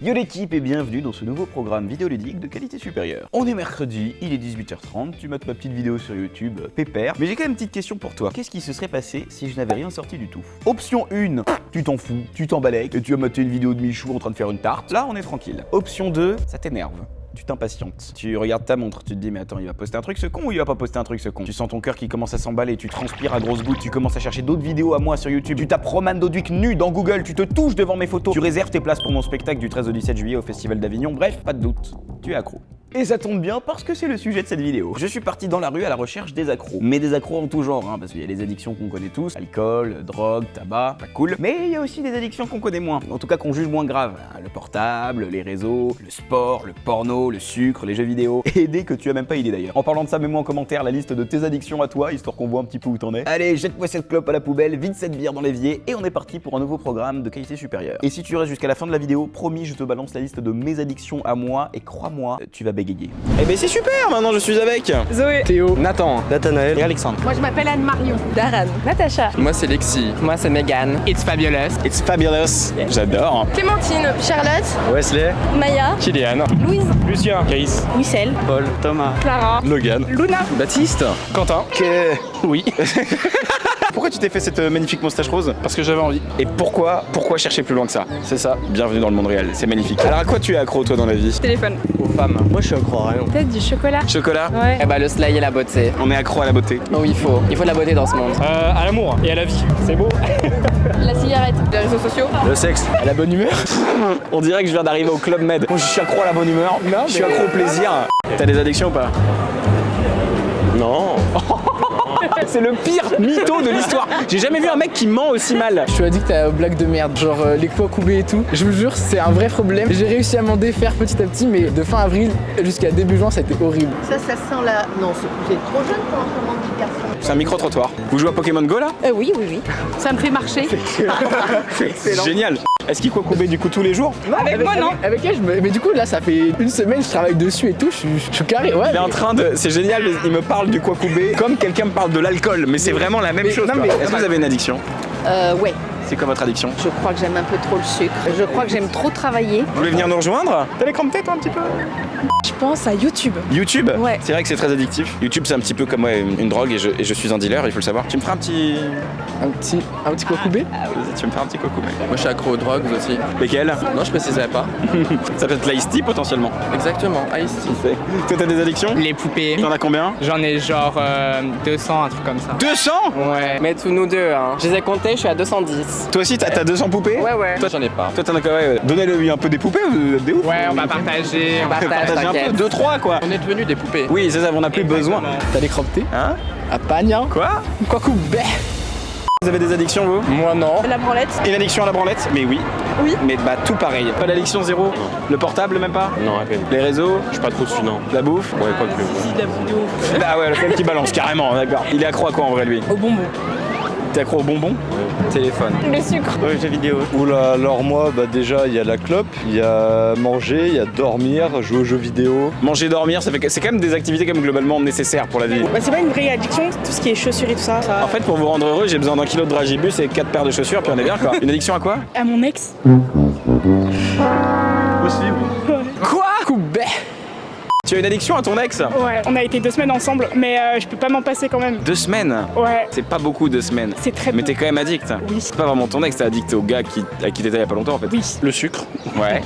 Yo l'équipe et bienvenue dans ce nouveau programme vidéoludique de qualité supérieure. On est mercredi, il est 18h30, tu mates ma petite vidéo sur YouTube, pépère. Mais j'ai quand même une petite question pour toi. Qu'est-ce qui se serait passé si je n'avais rien sorti du tout? Option 1, tu t'en fous, tu t'embalèques et tu as maté une vidéo de Michou en train de faire une tarte. Là on est tranquille. Option 2, ça t'énerve. Tu t'impatientes. Tu regardes ta montre, tu te dis mais attends, il va poster un truc ce con ou il va pas poster un truc ce con? Tu sens ton cœur qui commence à s'emballer, tu transpires à grosses gouttes, tu commences à chercher d'autres vidéos à moi sur YouTube. Tu tapes Roman Doduc nu dans Google, tu te touches devant mes photos. Tu réserves tes places pour mon spectacle du 13 au 17 juillet au Festival d'Avignon. Bref, pas de doute, tu es accro. Et ça tombe bien parce que c'est le sujet de cette vidéo. Je suis parti dans la rue à la recherche des accros. Mais des accros en tout genre, parce qu'il y a les addictions qu'on connaît tous. Alcool, drogue, tabac, pas cool. Mais il y a aussi des addictions qu'on connaît moins. En tout cas qu'on juge moins graves. Le portable, les réseaux, le sport, le porno, le sucre, les jeux vidéo. Et dès que tu as même pas idée d'ailleurs. En parlant de ça, mets-moi en commentaire la liste de tes addictions à toi, histoire qu'on voit un petit peu où t'en es. Allez, jette-moi cette clope à la poubelle, vide cette bière dans l'évier, et on est parti pour un nouveau programme de qualité supérieure. Et si tu restes jusqu'à la fin de la vidéo, promis, je te balance la liste de mes addictions à moi, et crois-moi, tu vas bégayer. Eh ben c'est super, maintenant je suis avec Zoé, Théo, Nathan, Nathanaël et Alexandre. moi je m'appelle Anne-Marion, Daran, Natacha, moi c'est Lexi, Moi c'est Megan. It's Fabulous, It's fabulous. J'adore. Clémentine, Charlotte, Wesley, Maya, Kylian, Louise, Lucien, Chris, Michel, Paul, Thomas, Clara, Logan. Luna. Baptiste, Quentin. Oui. Pourquoi tu t'es fait cette magnifique moustache rose? Parce que j'avais envie. Et pourquoi chercher plus loin que ça? C'est ça, bienvenue dans le monde réel, c'est magnifique. Alors à quoi tu es accro toi dans la vie? Téléphone. Aux femmes. Moi je suis accro à rien. Peut-être du chocolat. Chocolat? Ouais. Eh bah le slay et la beauté. On est accro à la beauté. Oh il faut de la beauté dans ce monde. À l'amour et à la vie, c'est beau. La cigarette. Les réseaux sociaux. Le sexe. À la bonne humeur. On dirait que je viens d'arriver au Club Med. Moi je suis accro à la bonne humeur, je suis accro au plaisir. T'as des addictions ou pas? Non. C'est le pire mytho de l'histoire. J'ai jamais vu un mec qui ment aussi mal. Je suis addict à blagues de merde, genre les quoi coubés et tout. Je vous jure, c'est un vrai problème. J'ai réussi à m'en défaire petit à petit, mais de fin avril jusqu'à début juin, ça a été horrible. Ça sent la... Non, vous êtes trop jeune pour un roman de garçon. C'est un micro-trottoir. Vous jouez à Pokémon Go là? Oui. Ça me fait marcher. C'est génial. Est-ce qu'il Kwakubé du coup tous les jours? Avec moi, non. Avec elle, mais du coup, là, ça fait une semaine, je travaille dessus et tout, je suis carré, ouais. Il est en train de... C'est génial, il me parle du Kwakubé comme quelqu'un me parle de l'alcool, mais c'est vraiment la même chose. non, quoi. mais- Est-ce que vous avez une addiction? Ouais. C'est quoi votre addiction? Je crois que j'aime un peu trop le sucre. Je crois que j'aime trop travailler. Vous voulez venir nous rejoindre? T'as l'écran de tête un petit peu? Je pense à YouTube. YouTube? Ouais. C'est vrai que c'est très addictif. YouTube c'est un petit peu comme ouais, une drogue et je suis un dealer, il faut le savoir. Tu me feras un petit... Un petit quoi coubé. Tu me feras un petit Kwakubé. Moi, je suis accro aux drogues aussi. Lesquels? Non, je préciserai pas. Ça peut être l'Ice Tea potentiellement. Exactement, Ice Tea. Toi t'as des addictions? Les poupées. T'en as combien? J'en ai genre 200, un truc comme ça. 200? Ouais. Mais tous nous deux, hein. Je les ai comptés, je suis à 210. Toi aussi t'as 200 poupées? Ouais. Toi J'en ai pas. Toi t'en as quoi? Ouais. Donnez-lui un peu des poupées, vous êtes des ouf. Ouais, on va partager. On partage, Partagez un t'inquiète. peu, 2-3 quoi. On est devenus des poupées. Oui c'est ça, on n'a plus besoin. T'as des croquetés Hein? à Pagna. Quoi? Quoi coubé. Vous avez des addictions vous? Moi, non. La branlette. Une addiction à la branlette? Mais oui. Oui. Mais bah tout pareil. Pas d'addiction zéro? Le portable même pas? Non, à peine. Les réseaux? Je suis pas trop dessus, non. La bouffe? Ouais, pas que. Bah ouais, le seul qui balance carrément, d'accord. Il est accro à quoi en vrai lui? Au bonbon. T'es accro aux bonbons? Téléphone. Le sucre. Ouais, jeux vidéo. Oula, alors moi, bah déjà, il y a la clope, il y a manger, il y a dormir, jouer aux jeux vidéo. Manger, dormir, c'est quand même des activités quand même globalement nécessaires pour la vie. Bah, c'est pas une vraie addiction, tout ce qui est chaussures et tout ça. En fait, pour vous rendre heureux, j'ai besoin d'un kilo de dragibus et 4 paires de chaussures, puis on est bien quoi. Une addiction à quoi? À mon ex. Quoi? Coubé. Tu as une addiction à ton ex? Ouais, on a été 2 semaines ensemble, mais je peux pas m'en passer quand même. 2 semaines? Ouais. C'est pas beaucoup 2 semaines. C'est très Mais peu. t'es quand même addict. Oui. C'est pas vraiment ton ex, t'es addict au gars à qui t'étais il y a pas longtemps en fait. Oui. Le sucre, Ouais.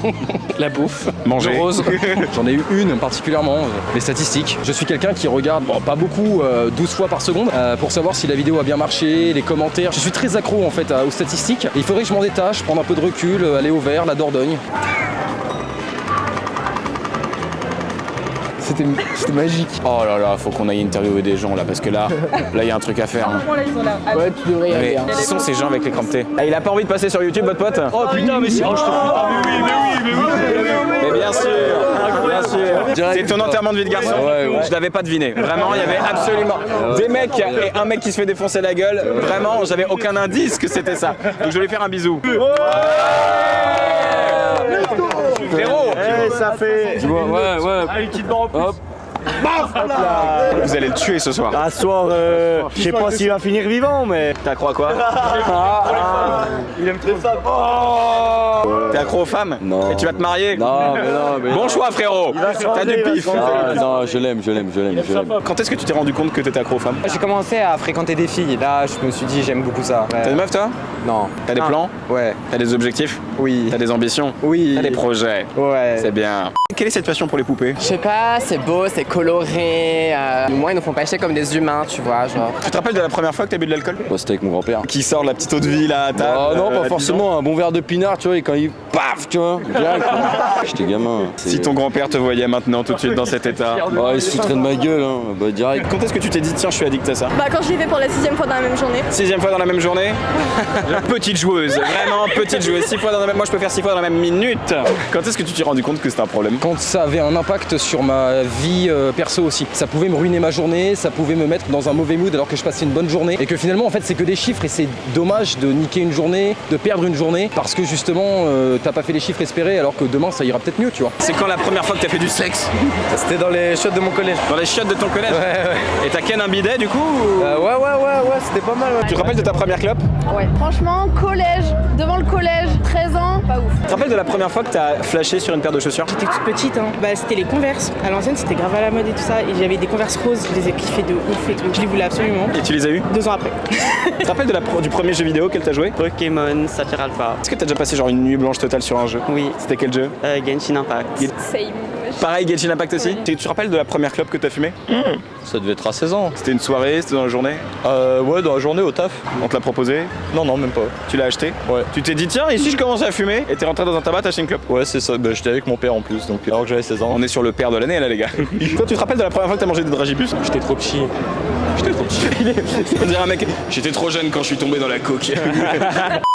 la bouffe, Manger. le rose. J'en ai eu une particulièrement, les statistiques. Je suis quelqu'un qui regarde, bon, pas beaucoup, 12 fois par seconde, pour savoir si la vidéo a bien marché, les commentaires. Je suis très accro en fait aux statistiques. Et il faudrait que je m'en détache, prendre un peu de recul, aller au vert, la Dordogne. C'était magique. Oh là là, faut qu'on aille interviewer des gens là, parce que là, il y a un truc à faire. Hein. Là, ils sont là. Ouais, tu devrais y aller. Mais Hein. qui sont ces gens avec les cramptés? Ah, il a pas envie de passer sur YouTube, votre pote? Oh putain, mais si, oh, je te Mais bien sûr, bien sûr. C'est ton enterrement de vie de garçon. Je l'avais pas deviné. Vraiment, il y avait absolument des mecs et un mec qui se fait défoncer la gueule. Vraiment, j'avais aucun indice que c'était ça. Donc je vais lui faire un bisou. Frérot, ça fait... Tu vois, ouais. Allez, petite barre en plus. Hop. Vous allez le tuer ce soir. À ce soir, je sais pas s'il va finir vivant, mais. T'as accro à quoi? Il aime trop ça. T'es accro aux femmes? Non. Et tu vas te marier? Non, mais non. Bon choix frérot. T'as du pif. Ah, non, je l'aime. Quand est-ce que tu t'es rendu compte que t'étais accro aux femmes? J'ai commencé à fréquenter des filles. Là, je me suis dit, j'aime beaucoup ça. Ouais. T'as une meuf toi? Non. T'as des plans? Ouais. T'as des objectifs? Oui. T'as des ambitions? Oui. T'as des projets? Ouais. C'est bien. Quelle est cette passion pour les poupées? Je sais pas, c'est beau, c'est coloré. Moi, ils nous font pas chier comme des humains, tu vois, genre. Tu te rappelles de la première fois que t'as bu de l'alcool? Bah, c'était avec mon grand-père. Qui sort la petite eau de vie là à table? Ah non, à pas 10 forcément. ans. Un bon verre de pinard, tu vois, et quand il paf, tu vois, direct. J'étais gamin. Si ton grand-père te voyait maintenant tout de suite dans cet état. Ah, il se foutrait de ma gueule, hein. Bah, direct. Quand est-ce que tu t'es dit tiens je suis addict à ça? Bah quand je l'ai fait pour la 6e fois dans la même journée. 6e fois dans la même journée? Petite joueuse, vraiment petite joueuse. 6 fois dans la même... Moi je peux faire 6 fois dans la même minute. Quand est-ce que tu t'es rendu compte que c'était un problème? Quand ça avait un impact sur ma vie perso aussi. Ça pouvait me ruiner ma journée, ça pouvait me mettre dans un mauvais mood alors que je passais une bonne journée. Et que finalement, en fait, c'est que des chiffres et c'est dommage de niquer une journée, de perdre une journée parce que justement, t'as pas fait les chiffres espérés alors que demain, ça ira peut-être mieux, tu vois. C'est quand la première fois que t'as fait du sexe? C'était dans les chiottes de mon collège. Dans les chiottes de ton collège? Ouais. Et t'as ken un bidet du coup ou... Ouais, c'était pas mal. Tu te rappelles de ta première clope? Ouais. Franchement, collège, devant le collège, 13 ans, pas ouf. Tu te rappelles de la première fois que t'as flashé sur une paire de chaussures? J'étais toute petite, hein. Bah, c'était les Converse. À l'ancienne, c'était grave à la mode et tout ça. Et j'avais des Converse roses, je les ai kiffés de ouf et tout. Je les voulais absolument. Et tu les as eu? 2 ans après. Tu te rappelles du premier jeu vidéo qu'elle t'a joué? Pokémon, Saphir Alpha. Est-ce que t'as déjà passé genre une nuit blanche totale sur un jeu? Oui. C'était quel jeu? Genshin Impact. Same. Pareil, Genshin Impact aussi? Tu te rappelles de la première clope que t'as fumée? Ça devait être à 16 ans. C'était une soirée, c'était dans la journée? Ouais, dans la journée au taf. On te l'a proposé? Non, même pas. Tu l'as acheté? Ouais. Tu t'es dit tiens, et si je commençais à fumer? Et t'es rentré dans un tabac, t'as acheté une clope? Ouais, c'est ça. Bah, j'étais avec mon père en plus, donc alors que j'avais 16 ans. On est sur le père de l'année là les gars. Toi tu te rappelles de la première fois que t'as mangé des dragibus? J'étais trop petit. On dirait un mec, j'étais trop jeune quand je suis tombé dans la coke.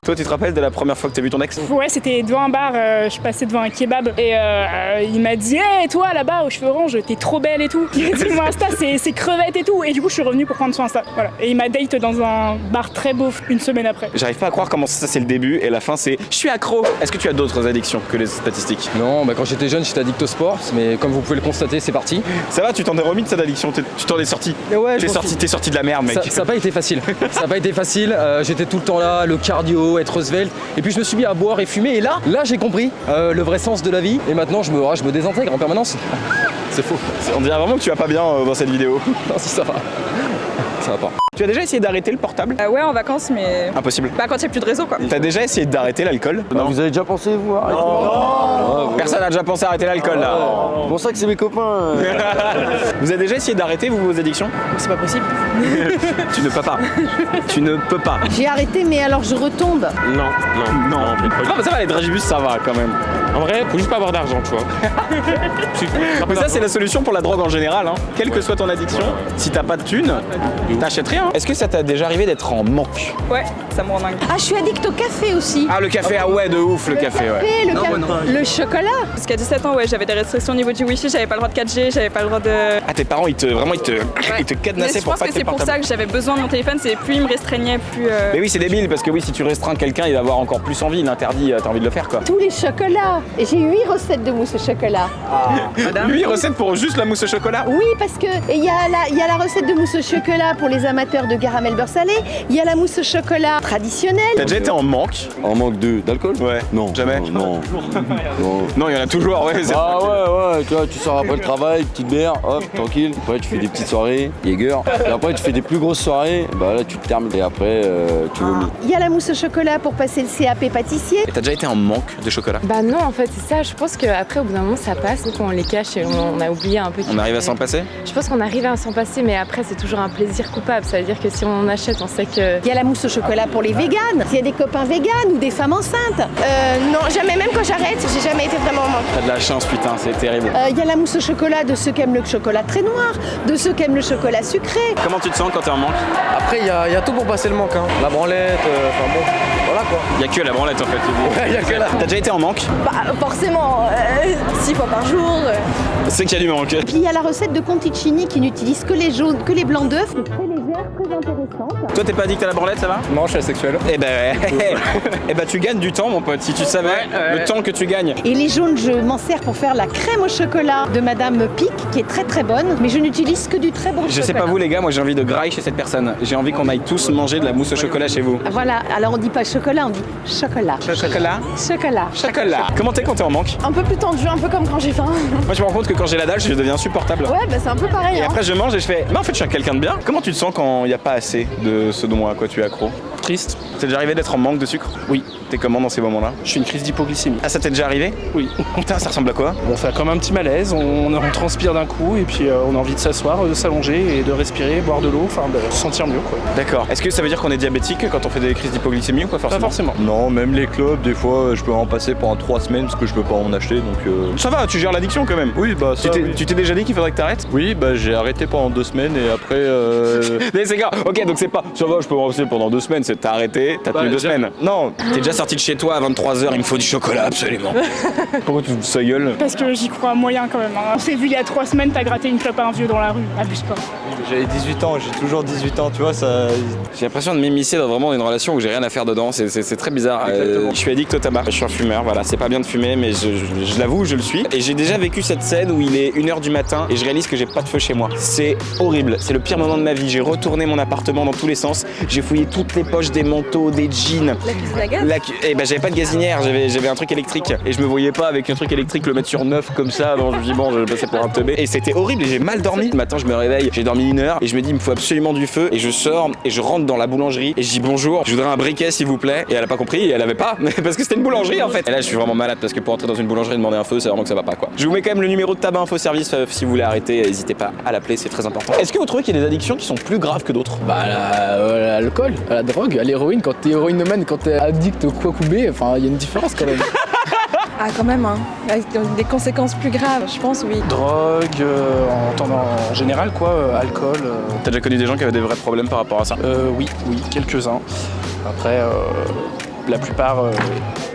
Toi tu te rappelles de la première fois que t'as vu ton ex? Ouais, c'était devant un bar, je passais devant un kebab et il m'a dit hey, toi là-bas aux cheveux orange, t'es trop belle et tout. Il a dit mon Insta c'est crevette et tout. Et du coup je suis revenue pour prendre son Insta. Voilà. Et il m'a date dans un bar très beau une semaine après. J'arrive pas à croire comment ça c'est le début et la fin c'est je suis accro. Est-ce que tu as d'autres addictions que les statistiques? Non, bah quand j'étais jeune, j'étais addict au sport, mais comme vous pouvez le constater, c'est parti. Ça va, tu t'en es remis de cette addiction? Tu t'en es sorti? Ouais, T'es sorti de la merde mec. Ça n'a pas été facile. Ça n'a pas été facile. J'étais tout le temps là, le cardio, être svelte. Et puis je me suis mis à boire et fumer. Et là j'ai compris le vrai sens de la vie. Et maintenant, je me désintègre en permanence. C'est faux. On dirait vraiment que tu vas pas bien dans cette vidéo. Non, si ça va. Ça va pas. Tu as déjà essayé d'arrêter le portable? Ouais, en vacances, mais. Impossible. Pas quand il n'y a plus de réseau, quoi. T'as déjà essayé d'arrêter l'alcool? Non. Vous avez déjà pensé, vous, arrêter? Personne n'a déjà pensé à arrêter l'alcool là. C'est pour ça que c'est mes copains. Vous avez déjà essayé d'arrêter vos addictions? C'est pas possible. Tu ne peux pas. Tu ne peux pas. J'ai arrêté, mais alors je retombe. Non. Ah bah ça va, les dragibus ça va quand même. En vrai, faut juste pas avoir d'argent, tu vois. Mais ça c'est la solution pour la drogue en général. Hein. Quelle que soit ton addiction, si t'as pas de thunes, t'achètes rien. Est-ce que ça t'a déjà arrivé d'être en manque? Ouais, ça me rend dingue. Ah, je suis addict au café aussi. Ah le café, ah ouais de ouf le café ouais. Le chocolat. Jusqu'à 17 ans, ouais, j'avais des restrictions au niveau du wifi, j'avais pas le droit de 4G, j'avais pas le droit de. Ah tes parents ils te Mais cadenassaient je pour pense pas que que c'est pour ça que j'avais besoin de mon téléphone, c'est plus il me restreignait, plus. Mais oui c'est débile parce que oui si tu restreins quelqu'un il va avoir encore plus envie, l'interdit t'as envie de le faire quoi. Tous les chocolats. Et j'ai 8 recettes de mousse au chocolat. 8 recettes pour juste la mousse au chocolat? Oui, parce que il y a la recette de mousse au chocolat pour les amateurs de caramel beurre salé. Il y a la mousse au chocolat traditionnelle. T'as déjà été en manque? En manque d'alcool? Ouais. Non. Jamais? Non. Non, il y en a toujours, ouais. Ah ouais, tu vois, tu sors après le travail, petite bière, hop, tranquille. Après, tu fais des petites soirées, Jäger. Et après, tu fais des plus grosses soirées, bah là, tu te termines. Et après, tu vomis. Il y a la mousse au chocolat pour passer le CAP pâtissier. Et t'as déjà été en manque de chocolat? Bah non, en fait, c'est ça. Je pense qu'après, au bout d'un moment, ça passe. Donc, on les cache et on a oublié un peu. On arrive à s'en passer? Je pense qu'on arrive à s'en passer, mais après, c'est toujours un plaisir coupable. Ça veut dire que si on achète, on sait que. Il y a la mousse au chocolat pour les véganes. S'il y a des copains véganes ou des femmes enceintes. Non, jamais, même quand j'arrête, j'ai jamais été vraiment en manque. T'as de la chance, putain, c'est terrible. Il y a la mousse au chocolat de ceux qui aiment le chocolat très noir, de ceux qui aiment le chocolat sucré. Comment tu te sens quand t'es en manque? Après, il y a tout pour passer le manque. Hein. La branlette, enfin bon, voilà quoi. Il y a que la branlette en fait. Ouais, y a que la. T'as déjà été en manque? Bah, forcément, 6 fois par jour. C'est qu'il y a du manque. Puis il y a la recette de Conticini qui n'utilise que les jaunes, que les blancs d'œufs. C'est très léger. l'air très intéressante. Toi, t'es pas addict à la branlette, ça va? Non, je suis asexuel. Eh ben, tu gagnes du temps, mon pote, si tu savais le temps que tu gagnes. Et les jaunes, je m'en sers pour faire la crème au chocolat de Madame Pic, qui est très très bonne, mais je n'utilise que du très bon chocolat. Je sais pas vous les gars, moi j'ai envie de graille chez cette personne. J'ai envie qu'on aille tous manger de la mousse au chocolat chez vous. Voilà, alors on dit pas chocolat, on dit chocolat. Chocolat? Chocolat. Chocolat. Comment t'es quand t'es en manque? Un peu plus tendu, un peu comme quand j'ai faim. Moi je me rends compte que quand j'ai la dalle, je deviens insupportable. Ouais, bah c'est un peu pareil. Et Hein. après je mange et je fais, mais en fait je suis quelqu'un de bien. Comment tu te sens quand il n'y a pas assez de ce dont à quoi tu es accro? Triste. T'es déjà arrivé d'être en manque de sucre? Oui. T'es comment dans ces moments-là? Je suis une crise d'hypoglycémie. Ah ça t'est déjà arrivé? Oui. Putain, ça ressemble à quoi? Bon, ça a comme un petit malaise, on transpire d'un coup et puis on a envie de s'asseoir, de s'allonger et de respirer, boire de l'eau, enfin de se sentir mieux quoi. D'accord. Est-ce que ça veut dire qu'on est diabétique quand on fait des crises d'hypoglycémie ou pas forcément? Pas forcément. Non, même les clubs, des fois, je peux en passer pendant 3 semaines parce que je peux pas en acheter, donc... Ça va, tu gères l'addiction quand même. Oui, bah ça... Tu t'es déjà dit qu'il faudrait que t'arrêtes? Oui, bah j'ai arrêté pendant 2 semaines et après... Mais c'est grave. Ok, donc c'est pas ça va, je peux me passer pendant 2 semaines, c'est t'as arrêté, t'as tenu 2 semaines. Non, t'es déjà sorti de chez toi à 23h, il me faut du chocolat absolument. Pourquoi tu te sa gueule? Parce que j'y crois moyen quand même. Hein. On s'est vu il y a 3 semaines, t'as gratté une clope à un vieux dans la rue. Abuse pas. J'avais 18 ans, j'ai toujours 18 ans, tu vois, ça... J'ai l'impression de m'immiscer dans vraiment une relation où j'ai rien à faire dedans, c'est très bizarre. Je suis addict au tabac, je suis un fumeur, voilà, c'est pas bien de fumer, mais je l'avoue, je le suis. Et j'ai déjà vécu cette scène où il est 1h du matin et je réalise que j'ai pas de feu chez moi. C'est horrible, c'est le pire moment de ma vie. J'ai retourné mon appartement dans tous les sens, j'ai fouillé toutes les poches des manteaux, des jeans. La cuisine à gaz? Eh ben j'avais pas de gazinière, j'avais un truc électrique et je me voyais pas avec un truc électrique le mettre sur 9 comme ça. Alors je me dis bon, je vais passer pour un teubé. Et c'était horrible et j'ai mal dormi. Le matin je me réveille, j'ai dormi 1 heure et je me dis il me faut absolument du feu et je sors et je rentre dans la boulangerie et je dis bonjour, je voudrais un briquet s'il vous plaît. Et elle a pas compris et elle avait pas parce que c'était une boulangerie en fait. Et là je suis vraiment malade parce que pour entrer dans une boulangerie et demander un feu, c'est vraiment que ça va pas quoi. Je vous mets quand même le numéro de tabac info service si vous voulez arrêter, n'hésitez pas à l'appeler, c'est très important. Est-ce que vous trouvez qu'il y a des addictions qui sont plus graves que d'autres? Bah l'alcool, à la drogue, à l'héroïne, quand t'es héroïnomane, quand t'es addict au Kwakubé, enfin il y a une différence quand même. Ah quand même, hein. Avec des conséquences plus graves, je pense, oui. Drogue, en général quoi, alcool. T'as déjà connu des gens qui avaient des vrais problèmes par rapport à ça? Oui, quelques-uns. Après, la plupart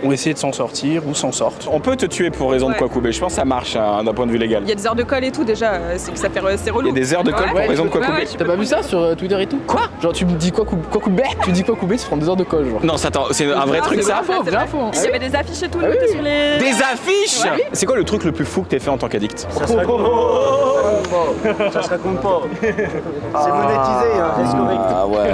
ont essayé de s'en sortir ou s'en sortent. On peut te tuer pour raison de Kwakubé, je pense que ça marche d'un point de vue légal. Il y a des heures de colle et tout déjà, ça fait c'est relou. Il y a des heures de colle pour raison de Kwakubé. T'as pas vu ça sur Twitter et tout? Quoi? Genre tu me dis Kwakubé, tu dis Kwakubé, ça prend 2 heures de colle genre. Non, attends, c'est un vrai truc ça? C'est vrai faux. Il y avait des affiches et tout, nous, sur les... Des affiches? Ouais. C'est quoi le truc le plus fou que t'aies fait en tant qu'addict? Ça se raconte pas. C'est monétisé, hein, risque. Ah ouais.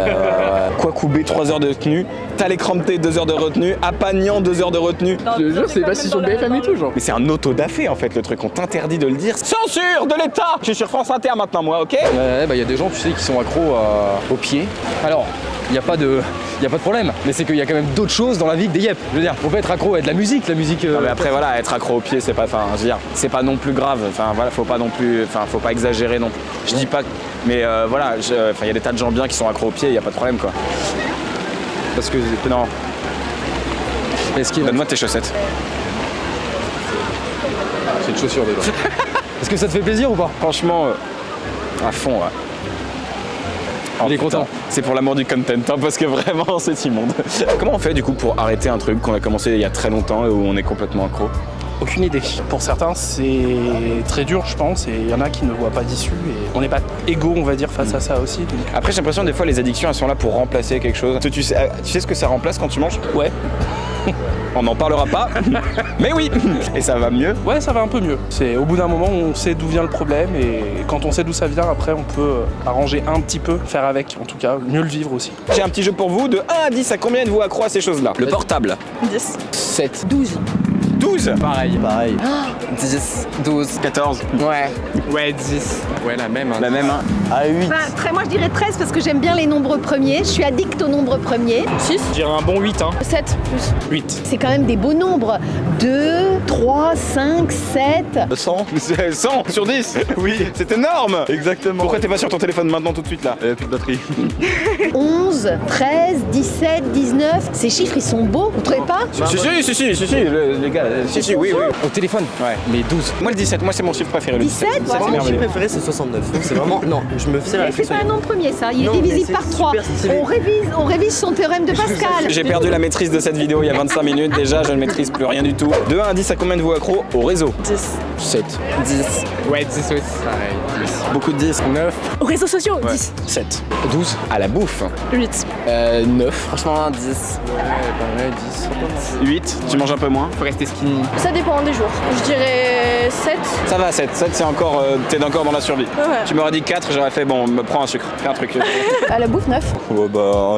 Kwakubé, 3 heures de tenue. T'as l'écran de 2 heures de retenue. Apagnan, 2 heures de retenue. Je jure, c'est pas si sur BFM et tout genre. Mais c'est un auto-da-fé en fait le truc, on t'interdit de le dire. Censure de l'État! Je suis sur France Inter maintenant moi, ok? Ouais, bah il y a des gens, tu sais, qui sont accros aux pieds. Alors, il n'y a pas de problème, mais c'est qu'il y a quand même d'autres choses dans la vie que des yep. Je veux dire, faut pas être accro à de la musique, Non mais après voilà, être accro aux pieds, c'est pas, enfin, je veux dire, c'est pas non plus grave. Enfin voilà, faut pas non plus, enfin, faut pas exagérer non plus. Je dis pas, mais voilà, il y a des tas de gens bien qui sont accros aux pieds, il y a pas de problème quoi. Parce que non. Donne-moi tes chaussettes. C'est une chaussure déjà. Est-ce que ça te fait plaisir ou pas? Franchement, à fond, ouais. Il est content. C'est pour l'amour du content, hein, parce que vraiment c'est immonde. Comment on fait du coup pour arrêter un truc qu'on a commencé il y a très longtemps et où on est complètement accro? Aucune idée. Pour certains, c'est très dur, je pense, et il y en a qui ne voient pas d'issue. Et on n'est pas égaux, on va dire, face à ça aussi. Donc... Après, j'ai l'impression des fois les addictions, elles sont là pour remplacer quelque chose. Tu sais ce que ça remplace quand tu manges? Ouais. On n'en parlera pas, mais oui. Et ça va mieux? Ouais, ça va un peu mieux. C'est au bout d'un moment, on sait d'où vient le problème, et quand on sait d'où ça vient, après, on peut arranger un petit peu, faire avec, en tout cas, mieux le vivre aussi. J'ai un petit jeu pour vous, de 1 à 10, à combien êtes-vous accro à ces choses-là? Le portable. 10. 7. 12. 12. Pareil. 10, 12. 14. Ouais. Ouais, 10. Ouais, la même. Hein. La même, hein. À 8. Moi je dirais 13 parce que j'aime bien les nombres premiers. Je suis addict aux nombres premiers. 6. Je dirais un bon 8, hein. 7 plus. 8. C'est quand même des beaux nombres. 2, 3, 5, 7. 100. 100 sur 10. Oui, c'est énorme. Exactement. Pourquoi t'es pas sur ton téléphone maintenant tout de suite là? Il n'y a plus de batterie. 11, 13, 17, 19. Ces chiffres ils sont beaux, vous trouvez pas? Si, les gars, Si, oui. Au téléphone. Ouais. Mais 12. Moi le 17, moi c'est mon chiffre préféré. Le 17, c'est Mon merveilleux. chiffre préféré c'est 69. C'est vraiment. Non, je me faisais la Mais c'est réflexion. pas un nombre premier ça, il est Non, mais divisible c'est par 3. super stylé. On révise son théorème de Pascal. J'ai perdu la maîtrise de cette vidéo il y a 25 minutes déjà, je ne maîtrise plus rien du tout. De 1 à 10, à combien de vous accro au réseau? 10. 7. 10. Ouais, 10 aussi. Pareil, 10. Beaucoup de 10. 9. Aux réseaux sociaux, Ouais. 10. 7. 12. À la bouffe. 8. 9. Franchement, 10. Ouais, 10. 8, tu manges un peu moins. Faut rester skinny. Ça dépend des jours. Je dirais 7. Ça va, 7. 7 c'est encore, t'es encore dans la survie. Ouais. Tu m'aurais dit 4, j'aurais fait bon, me prends un sucre, fais un truc. À la bouffe, 9. Ouais, bah,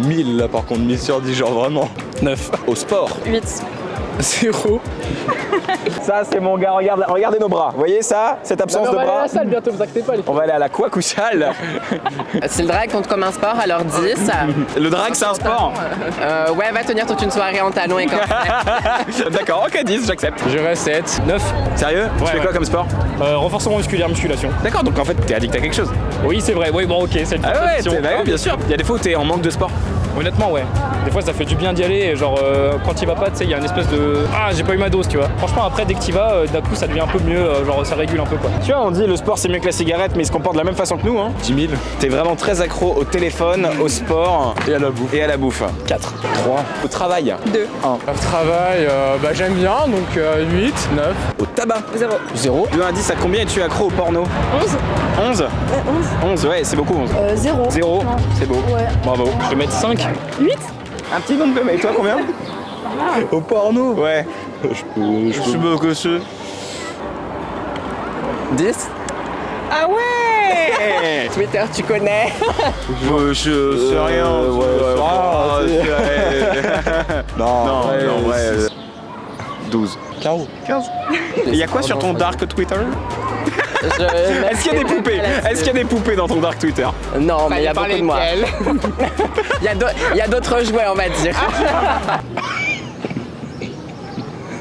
1000 là par contre, 1000 sur 10, genre vraiment. 9. Au sport. 8. 0. Ça c'est mon gars, regardez nos bras. Vous voyez ça? Cette absence de On va aller à bras. la salle bientôt, vous inquiétez pas les On va aller à la couacousale. Si le drag compte comme un sport, alors 10. Le drag c'est un sport. Ouais, va tenir toute une soirée en talons et comme D'accord, ok 10, j'accepte. Je reste 7. 9. Sérieux? Tu fais quoi comme sport? Renforcement musculaire, musculation. D'accord, donc en fait t'es addict à quelque chose. Oui, c'est vrai. Oui, bon, ok, c'est une Ah ouais, contradiction. bah oui, bien sûr. Il y a des fois où t'es en manque de sport. Honnêtement, ouais. Des fois, ça fait du bien d'y aller. Et genre, quand il va pas, tu sais, il y a une espèce de. Ah, j'ai pas eu ma dose, tu vois. Franchement, après, dès que tu vas, d'un coup, ça devient un peu mieux. Genre, ça régule un peu, quoi. Tu vois, on dit le sport c'est mieux que la cigarette, mais ils se comportent de la même façon que nous. Hein. 10 000. T'es vraiment très accro au téléphone, au sport Et à la bouffe. et à la bouffe. 4. 3. Au travail. 2. Le travail, bah j'aime bien, donc 8, 9. Au tabac. 0. 0. De 1 à 10, à combien es-tu accro au porno? 11. 11. 11, ouais, c'est beaucoup 11. 0. 0, c'est beau. Ouais. Bravo. Je vais mettre 5. 8. Un petit nombre de. Et toi combien? Au porno. Ouais. Je suis beau que ce. 10. Ah ouais. Twitter, tu connais. Je sais rien. Non, en vrai. 12. 15. 15. Il y a quoi sur ton dark Twitter? Est-ce qu'il y a des poupées? Est-ce qu'il y a des poupées dans ton dark Twitter? Non, mais il y a beaucoup de moi. Il y a d'autres jouets, on va dire.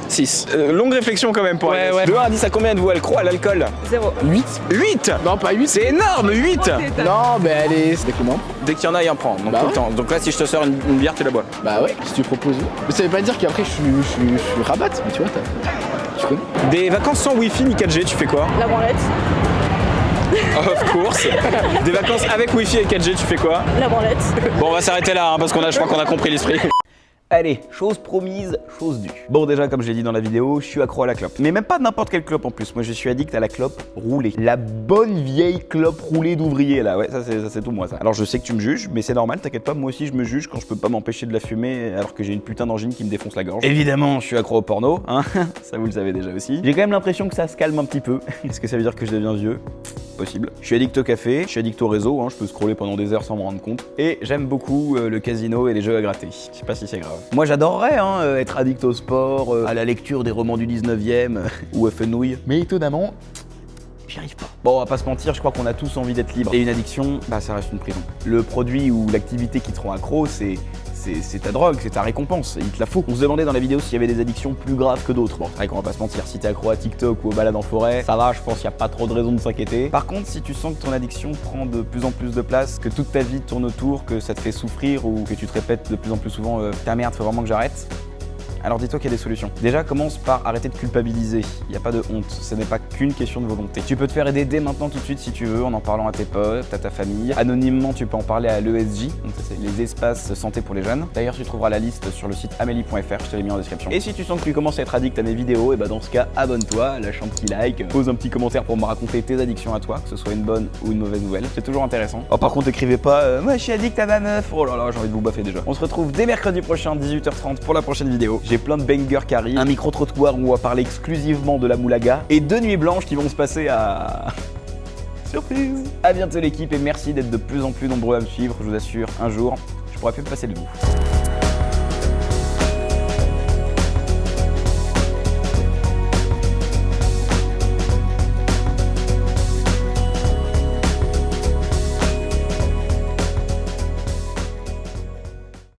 6. Longue réflexion quand même pour Ouais, Agnès. ouais. De 1 à 10, à combien êtes-vous accro à l'alcool? 0. 8. 8. Non, pas 8. C'est énorme, 8. Non, mais elle est. C'était comment? Dès qu'il y en a, il en prend. Donc Bah tout le ouais. temps. Donc là, si je te sors une bière, tu la bois. Bah ouais, si tu proposes. Mais ça veut pas dire qu'après je suis rabat, mais tu vois, tu connais. Des vacances sans wifi ni 4G, tu fais quoi? La branlette. Of course. Des vacances avec wifi et 4G, tu fais quoi? La branlette. Bon, on va s'arrêter là, hein, parce je crois qu'on a compris l'esprit. Allez, chose promise, chose due. Bon déjà, comme je l'ai dit dans la vidéo, je suis accro à la clope. Mais même pas n'importe quelle clope en plus. Moi, je suis addict à la clope roulée. La bonne vieille clope roulée d'ouvrier là. Ouais, ça c'est tout moi ça. Alors je sais que tu me juges, mais c'est normal, t'inquiète pas, moi aussi je me juge quand je peux pas m'empêcher de la fumer alors que j'ai une putain d'angine qui me défonce la gorge. Évidemment, je suis accro au porno, hein. Ça vous le savez déjà aussi. J'ai quand même l'impression que ça se calme un petit peu. Est-ce que ça veut dire que je deviens vieux? Possible. Je suis addict au café, je suis addict au réseau, hein. Je peux scroller pendant des heures sans me rendre compte. Et j'aime beaucoup le casino et les jeux à gratter. Je sais pas si c'est grave. Moi j'adorerais être addict au sport, à la lecture des romans du 19e ou à fenouil. Mais étonnamment, j'y arrive pas. Bon, on va pas se mentir, je crois qu'on a tous envie d'être libre. Et une addiction, bah ça reste une prison. Le produit ou l'activité qui te rend accro, c'est ta drogue, c'est ta récompense, il te la faut. On se demandait dans la vidéo s'il y avait des addictions plus graves que d'autres. Bon, c'est vrai qu'on va pas se mentir, si t'es accro à TikTok ou aux balades en forêt, ça va, je pense qu'il n'y a pas trop de raison de s'inquiéter. Par contre, si tu sens que ton addiction prend de plus en plus de place, que toute ta vie tourne autour, que ça te fait souffrir ou que tu te répètes de plus en plus souvent ta merde, faut vraiment que j'arrête. Alors dis-toi qu'il y a des solutions. Déjà, commence par arrêter de culpabiliser. Il n'y a pas de honte, ce n'est pas qu'une question de volonté. Tu peux te faire aider dès maintenant tout de suite si tu veux, en parlant à tes potes, à ta famille. Anonymement, tu peux en parler à l'ESJ, donc ça c'est les espaces santé pour les jeunes. D'ailleurs, tu trouveras la liste sur le site amélie.fr, je te l'ai mis en description. Et si tu sens que tu commences à être addict à mes vidéos, et bah dans ce cas, abonne-toi, lâche un petit like, pose un petit commentaire pour me raconter tes addictions à toi, que ce soit une bonne ou une mauvaise nouvelle. C'est toujours intéressant. Oh, par contre, écrivez pas moi je suis addict à ma meuf. Oh là là, j'ai envie de vous baffer déjà. On se retrouve dès mercredi prochain, 18h30 pour la prochaine vidéo. J'ai plein de bangers qui arrivent, un micro-trottoir où on va parler exclusivement de la moulaga et 2 nuits blanches qui vont se passer à... Surprise. À bientôt l'équipe et merci d'être de plus en plus nombreux à me suivre, je vous assure, un jour, je pourrai plus me passer de vous.